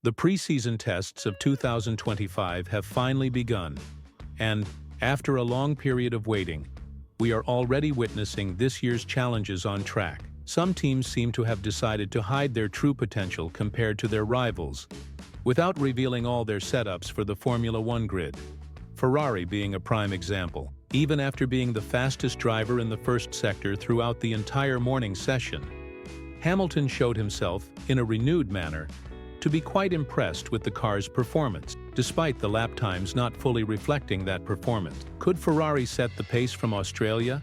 The preseason tests of 2025 have finally begun, and, after a long period of waiting, we are already witnessing this year's challenges on track. Some teams seem to have decided to hide their true potential compared to their rivals, without revealing all their setups for the Formula One grid. Ferrari being a prime example. Even after being the fastest driver in the first sector throughout the entire morning session, Hamilton showed himself, in a renewed manner, to be quite impressed with the car's performance, despite the lap times not fully reflecting that performance. Could Ferrari set the pace from Australia?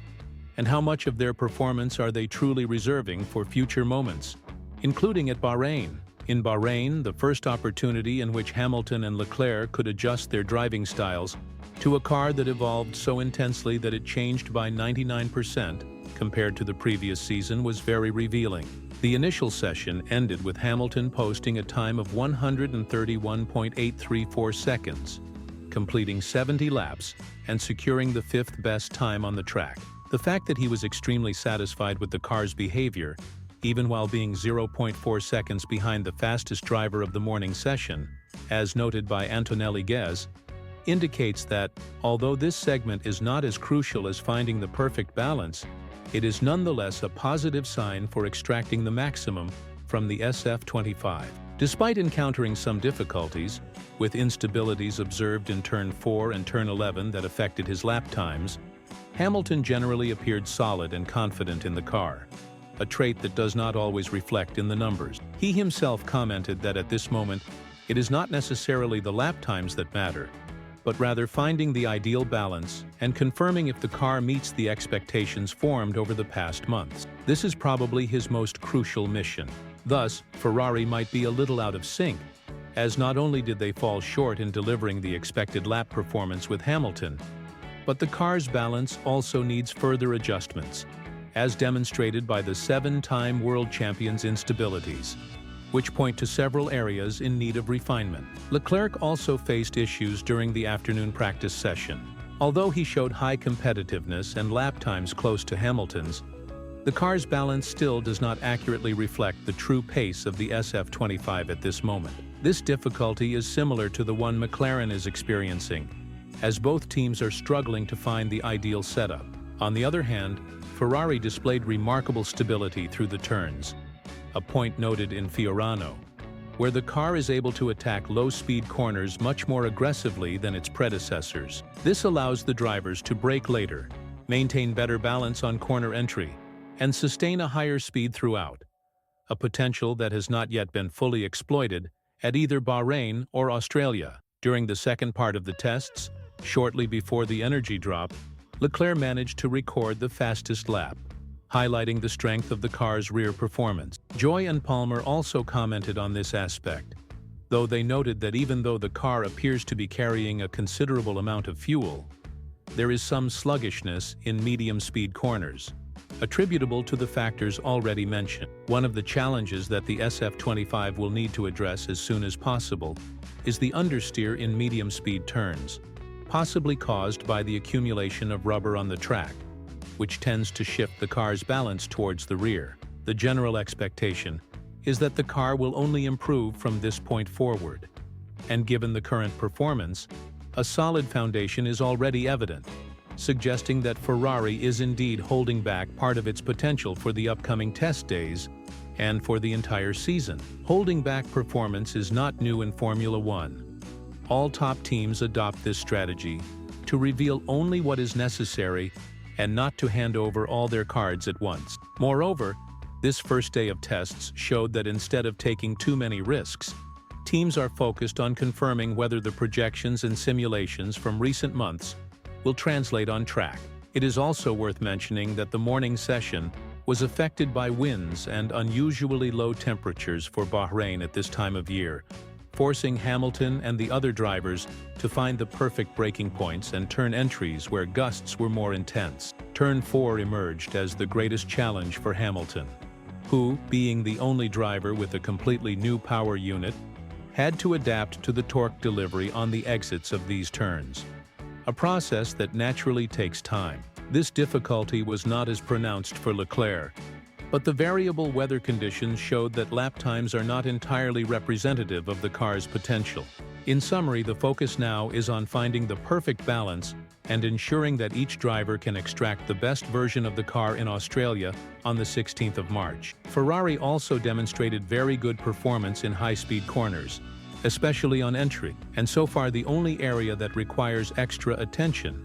And how much of their performance are they truly reserving for future moments, including at Bahrain? In Bahrain, the first opportunity in which Hamilton and Leclerc could adjust their driving styles to a car that evolved so intensely that it changed by 99% compared to the previous season was very revealing. The initial session ended with Hamilton posting a time of 131.834 seconds, completing 70 laps and securing the fifth best time on the track. The fact that he was extremely satisfied with the car's behavior, even while being 0.4 seconds behind the fastest driver of the morning session, as noted by Antonelli Guez, indicates that, although this segment is not as crucial as finding the perfect balance, it is nonetheless a positive sign for extracting the maximum from the SF25. Despite encountering some difficulties, with instabilities observed in Turn 4 and Turn 11 that affected his lap times, Hamilton generally appeared solid and confident in the car, a trait that does not always reflect in the numbers. He himself commented that at this moment, it is not necessarily the lap times that matter, but rather finding the ideal balance and confirming if the car meets the expectations formed over the past months. This is probably his most crucial mission. Thus, Ferrari might be a little out of sync, as not only did they fall short in delivering the expected lap performance with Hamilton, but the car's balance also needs further adjustments, as demonstrated by the 7-time world champion's instabilities, which point to several areas in need of refinement. Leclerc also faced issues during the afternoon practice session. Although he showed high competitiveness and lap times close to Hamilton's, the car's balance still does not accurately reflect the true pace of the SF25 at this moment. This difficulty is similar to the one McLaren is experiencing, as both teams are struggling to find the ideal setup. On the other hand, Ferrari displayed remarkable stability through the turns, a point noted in Fiorano, where the car is able to attack low-speed corners much more aggressively than its predecessors. This allows the drivers to brake later, maintain better balance on corner entry, and sustain a higher speed throughout, a potential that has not yet been fully exploited at either Bahrain or Australia. During the second part of the tests, shortly before the energy drop, Leclerc managed to record the fastest lap, highlighting the strength of the car's rear performance. Joy and Palmer also commented on this aspect, though they noted that even though the car appears to be carrying a considerable amount of fuel, there is some sluggishness in medium-speed corners, attributable to the factors already mentioned. One of the challenges that the SF25 will need to address as soon as possible is the understeer in medium-speed turns, possibly caused by the accumulation of rubber on the track, which tends to shift the car's balance towards the rear. The general expectation is that the car will only improve from this point forward, and given the current performance, a solid foundation is already evident, suggesting that Ferrari is indeed holding back part of its potential for the upcoming test days and for the entire season. Holding back performance is not new in Formula One. All top teams adopt this strategy to reveal only what is necessary and not to hand over all their cards at once. Moreover, this first day of tests showed that instead of taking too many risks, teams are focused on confirming whether the projections and simulations from recent months will translate on track. It is also worth mentioning that the morning session was affected by winds and unusually low temperatures for Bahrain at this time of year, forcing Hamilton and the other drivers to find the perfect braking points and turn entries where gusts were more intense. Turn 4 emerged as the greatest challenge for Hamilton, who, being the only driver with a completely new power unit, had to adapt to the torque delivery on the exits of these turns, a process that naturally takes time. This difficulty was not as pronounced for Leclerc, But the variable weather conditions showed that lap times are not entirely representative of the car's potential. In summary, the focus now is on finding the perfect balance and ensuring that each driver can extract the best version of the car in Australia on the 16th of March. Ferrari also demonstrated very good performance in high-speed corners, especially on entry, and so far the only area that requires extra attention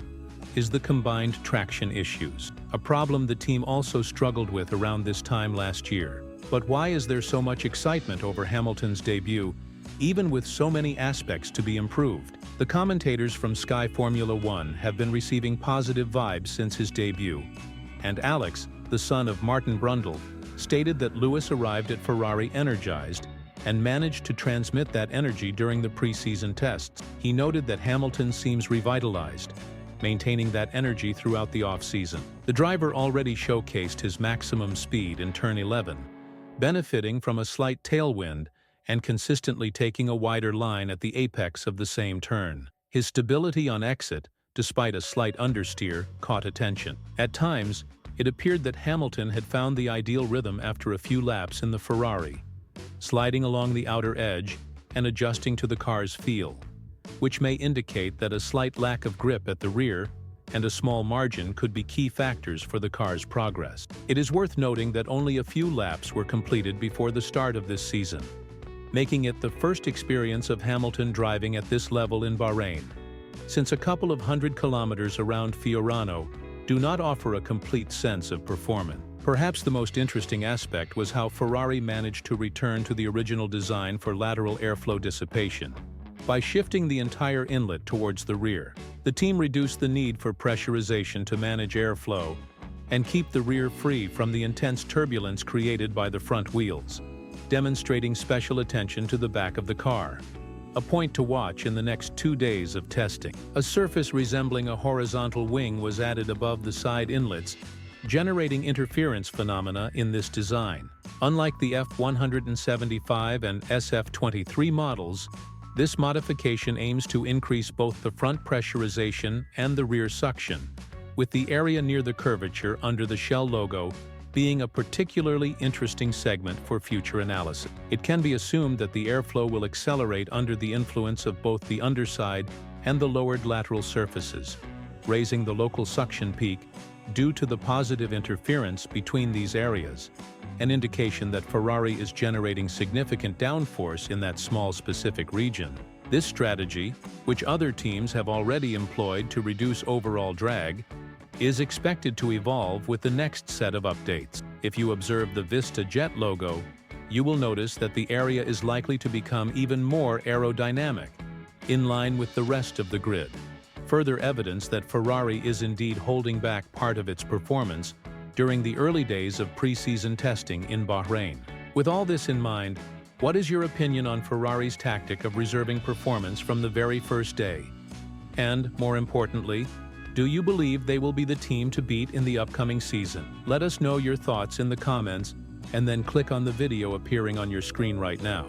is the combined traction issues, a problem the team also struggled with around this time last year. But why is there so much excitement over Hamilton's debut, even with so many aspects to be improved? The commentators from Sky Formula One have been receiving positive vibes since his debut, and Alex, the son of Martin Brundle, stated that Lewis arrived at Ferrari energized and managed to transmit that energy during the pre-season tests. He noted that Hamilton seems revitalized, maintaining that energy throughout the off-season. The driver already showcased his maximum speed in turn 11, benefiting from a slight tailwind and consistently taking a wider line at the apex of the same turn. His stability on exit, despite a slight understeer, caught attention. At times, it appeared that Hamilton had found the ideal rhythm after a few laps in the Ferrari, sliding along the outer edge and adjusting to the car's feel, which may indicate that a slight lack of grip at the rear and a small margin could be key factors for the car's progress. It is worth noting that only a few laps were completed before the start of this season, making it the first experience of Hamilton driving at this level in Bahrain, since a couple of 100 kilometers around Fiorano do not offer a complete sense of performance. Perhaps the most interesting aspect was how Ferrari managed to return to the original design for lateral airflow dissipation. By shifting the entire inlet towards the rear, the team reduced the need for pressurization to manage airflow and keep the rear free from the intense turbulence created by the front wheels, demonstrating special attention to the back of the car, a point to watch in the next 2 days of testing. A surface resembling a horizontal wing was added above the side inlets, generating interference phenomena in this design. Unlike the F175 and SF23 models, this modification aims to increase both the front pressurization and the rear suction, with the area near the curvature under the shell logo being a particularly interesting segment for future analysis. It can be assumed that the airflow will accelerate under the influence of both the underside and the lowered lateral surfaces, raising the local suction peak due to the positive interference between these areas, an indication that Ferrari is generating significant downforce in that small specific region. This strategy, which other teams have already employed to reduce overall drag, is expected to evolve with the next set of updates. If you observe the Vista Jet logo, you will notice that the area is likely to become even more aerodynamic, in line with the rest of the grid. Further evidence that Ferrari is indeed holding back part of its performance during the early days of pre-season testing in Bahrain. With all this in mind, what is your opinion on Ferrari's tactic of reserving performance from the very first day? And, more importantly, do you believe they will be the team to beat in the upcoming season? Let us know your thoughts in the comments and then click on the video appearing on your screen right now.